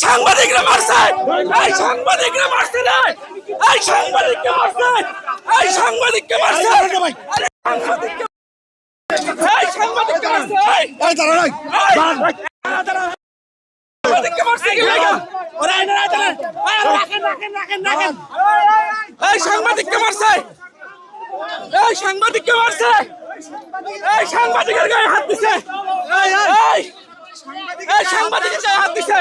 সাংবাদিকরা মারছে, সাংবাদিকরা মারছে না, সাংবাদিককে মারছে, সাংবাদিককে মারছে, সাংবাদিককে মারছে, সাংবাদিককে মারছে, সাংবাদিককে মারছে, সাংবাদিকের গায়ে হাত দিছে, সাংবাদিকের গায়ে হাত দিছে।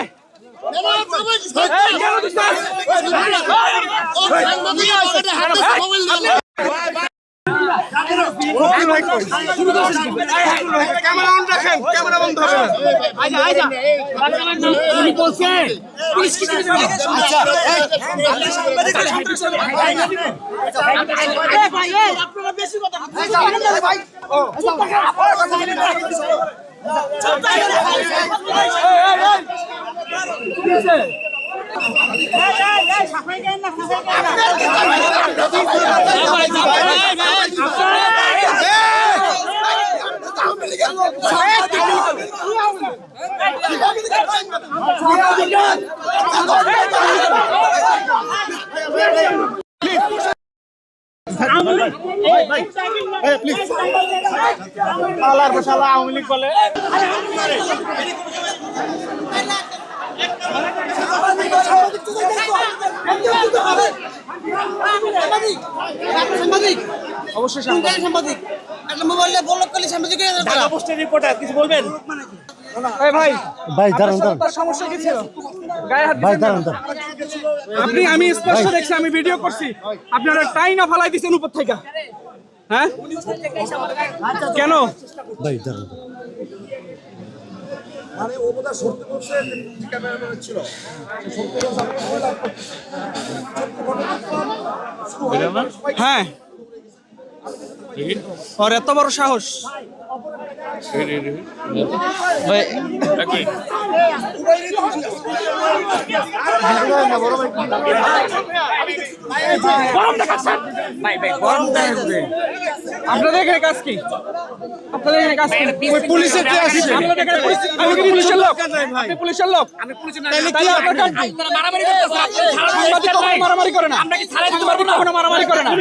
আওয়ামী লীগ বলে অবশ্যই সাংবাদিক একটা মোবাইলে ব্লক করলে সাংবাদিক ঢাকা পোস্টের রিপোর্টার কিছু বলবেন? ভাই ভাই দাঁড়ান দাঁড়ান, সমস্যা কি ছিল? গায়ে হাত ভাই দাঁড়ান দাঁড়ান, আপনি আমি স্পষ্ট দেখছি, আমি ভিডিও করছি, আপনারা টাই না ফালাই দিয়েছেন উপর থেকে। হ্যাঁ কেন ভাই দাঁড়ান, মানে ওটা সত্যি বলছে ক্যামেরাম্যান ছিল, হ্যাঁ और এত বড় সাহস আপনাদের এখানে কাজ কি? আপনাদের এখানে কাজ কি? পুলিশের পুলিশের লোক, আপনি পুলিশের লোক, মারামারি করে না, মারামারি করে না।